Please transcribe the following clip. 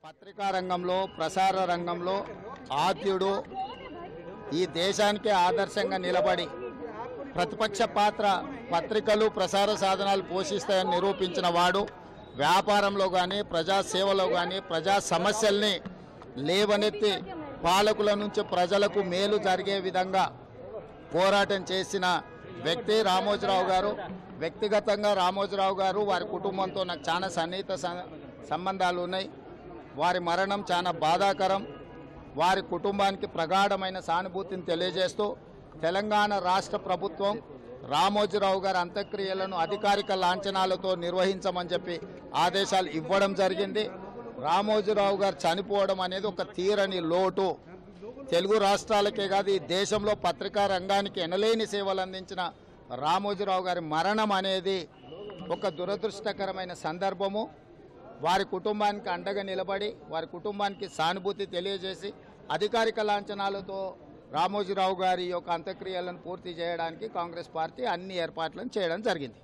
పత్రికా రంగంలో ప్రసార రంగంలో ఆద్యుడు ఈ దేశానికే ఆదర్శంగా నిలబడి ప్రతిపక్ష పాత్ర పత్రికలు ప్రసార సాధనాలు పోషిస్తాయని నిరూపించిన వాడు వ్యాపారంలో కానీ ప్రజాసేవలో కానీ ప్రజా సమస్యల్ని లేవనెత్తి పాలకుల నుంచి ప్రజలకు మేలు జరిగే విధంగా పోరాటం చేసిన వ్యక్తి రామోజీరావు గారు. వ్యక్తిగతంగా రామోజీరావు గారు వారి కుటుంబంతో నాకు చాలా సన్నిహిత సంబంధాలు ఉన్నాయి. వారి మరణం చాలా బాధాకరం. వారి కుటుంబానికి ప్రగాఢమైన సానుభూతిని తెలియజేస్తూ తెలంగాణ రాష్ట్ర ప్రభుత్వం రామోజీరావు గారి అంత్యక్రియలను అధికారిక లాంఛనాలతో నిర్వహించమని చెప్పి ఆదేశాలు ఇవ్వడం జరిగింది. రామోజీరావు గారు చనిపోవడం అనేది ఒక తీరని లోటు. తెలుగు రాష్ట్రాలకే కాదు ఈ దేశంలో పత్రికా రంగానికి ఎనలేని సేవలు అందించిన రామోజీరావు గారి మరణం అనేది ఒక దురదృష్టకరమైన సందర్భము. వారి కుటుంబానికి అండగా నిలబడి వారి కుటుంబానికి సానుభూతి తెలియజేసి అధికారిక లాంఛనాలతో రామోజీరావు గారి యొక్క అంత్యక్రియలను పూర్తి చేయడానికి కాంగ్రెస్ పార్టీ అన్ని ఏర్పాట్లను చేయడం జరిగింది.